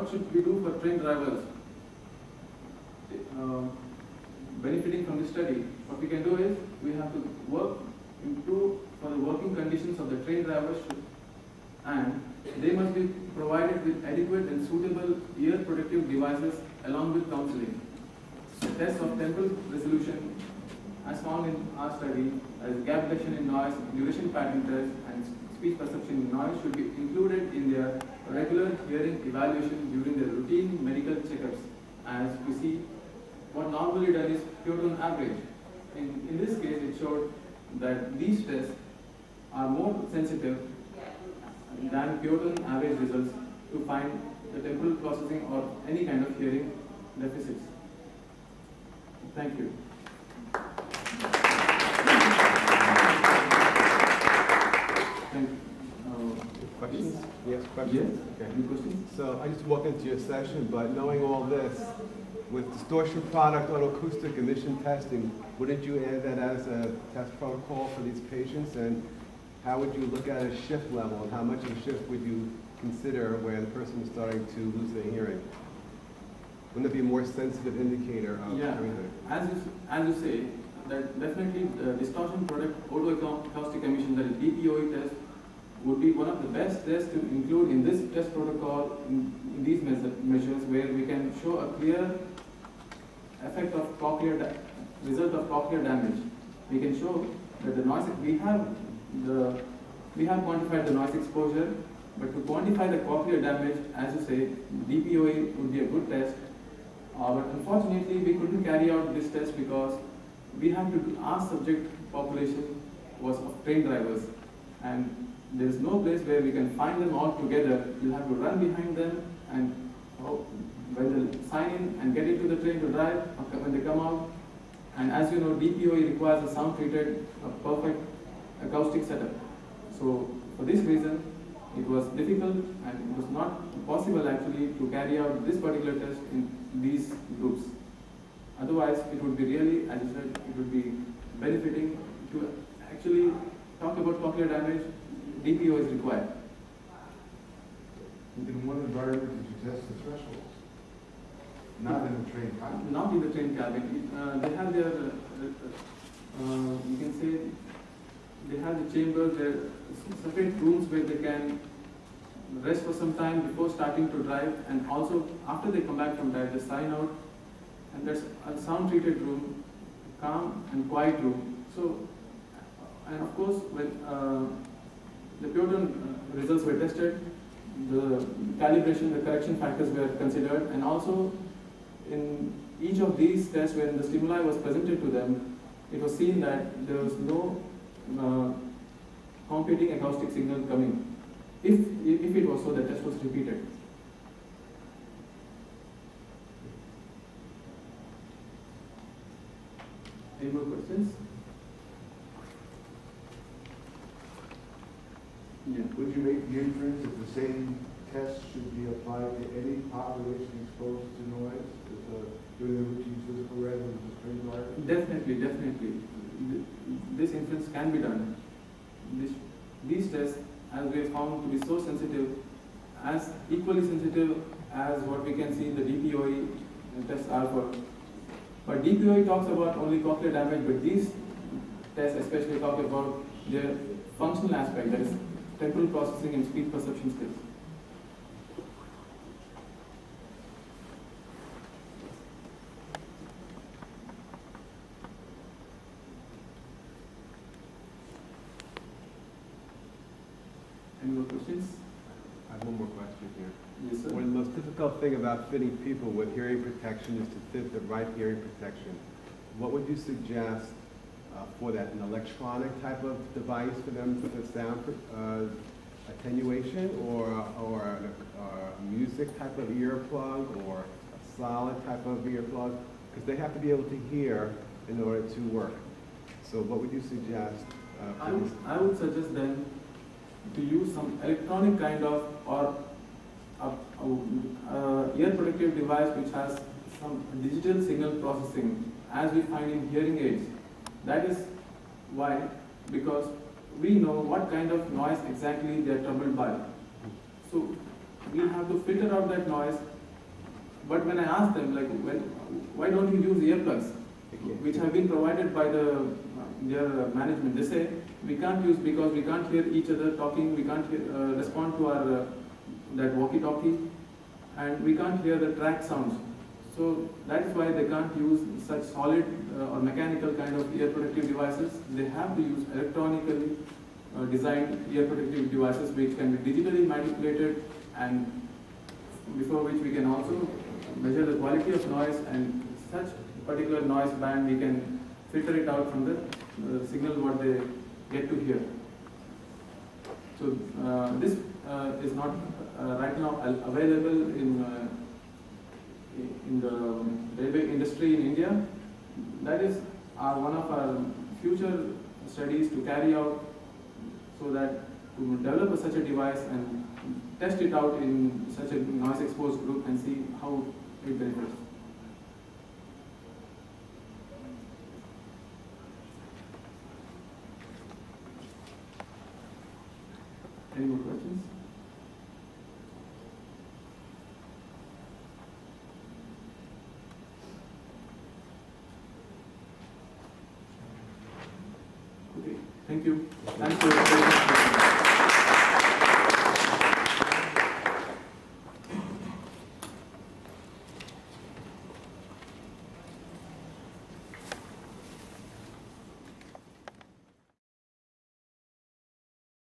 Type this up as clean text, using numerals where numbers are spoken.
what should we do for train drivers? Benefiting from this study, what we can do is we have to improve for the working conditions of the train drivers, and they must be provided with adequate and suitable ear protective devices along with counseling. The test of temporal resolution, as found in our study, as gap detection in noise, duration pattern test, and speech perception in noise should be included in their regular hearing evaluation during their routine medical checkups. As we see, what normally done is pure tone average. In this case, it showed that these tests are more sensitive than pure tone average results to find the temporal processing or any kind of hearing deficits. Thank you. Thank you. Questions? Yes, questions? Yes. Okay. Any questions? So I just walked into your session, but knowing all this, with distortion product autoacoustic emission testing, wouldn't you add that as a test protocol for these patients? And how would you look at a shift level, and how much of a shift would you consider where the person is starting to lose their hearing? Wouldn't it be a more sensitive indicator of everything? As you say, that definitely the distortion product autoacoustic emission, that is DPOE test, would be one of the best tests to include in this test protocol in these measures, where we can show a clear effect of result of cochlear damage. We can show that the noise we have quantified the noise exposure, but to quantify the cochlear damage, as you say, DPOE would be a good test. But unfortunately, we couldn't carry out this test because we have to, our subject population was of train drivers, and there is no place where we can find them all together. You'll have to run behind them, and when they sign in and get into the train to drive, or when they come out. And as you know, DPOE requires a sound-treated, perfect acoustic setup. So for this reason, it was difficult and it was not possible actually to carry out this particular test in these groups. Otherwise, it would be really, as you said, it would be benefiting to actually talk about cochlear damage. DPO is required. In what environment did you test the thresholds? Not in the train cabin? Not in the train cabin. They have their, you can say, they have the chambers, there are separate rooms where they can rest for some time before starting to drive, and also after they come back from drive, they sign out, and there's a sound-treated room, calm and quiet room. So, and of course, when the pure tone results were tested, the calibration, the correction factors were considered, and also in each of these tests, when the stimuli was presented to them, it was seen that there was no competing acoustic signal coming. If it was so, the test was repeated. Any more questions? Yeah. Would you make the inference that the same test should be applied to any population exposed to noise during the routine physical rather than just train drivers? Definitely, definitely. This inference can be done. These tests, as we have found to be so sensitive, as equally sensitive as what we can see the DPOE tests are for. But DPOE talks about only cochlear damage, but these tests especially talk about their functional aspect, that is temporal processing and speech perception skills. Any more questions? I have one more question here. Yes, sir. One of the most difficult thing about fitting people with hearing protection is to fit the right hearing protection. What would you suggest for that? An electronic type of device for them for the sound attenuation, or a music type of earplug, or a solid type of earplug? Because they have to be able to hear in order to work. So what would you suggest? I would suggest then to use some electronic kind of or ear protective device which has some digital signal processing, as we find in hearing aids. That is why, because we know what kind of noise exactly they are troubled by. So we have to filter out that noise But when I asked them, like, why don't you use earplugs, which have been provided by their management, they say we can't use because we can't hear each other talking, we can't respond to our that walkie-talkie, and we can't hear the track sounds. So that's why they can't use such solid or mechanical kind of ear protective devices. They have to use electronically designed ear protective devices which can be digitally manipulated, and before which we can also measure the quality of noise, and such particular noise band we can filter it out from the signal what they get to hear. So this is not right now available in the railway industry in India. That is one of our future studies to carry out, so that to develop such a device and test it out in such a noise exposed group and see how it benefits. Any more questions? Okay, thank you. Thanks for your attention.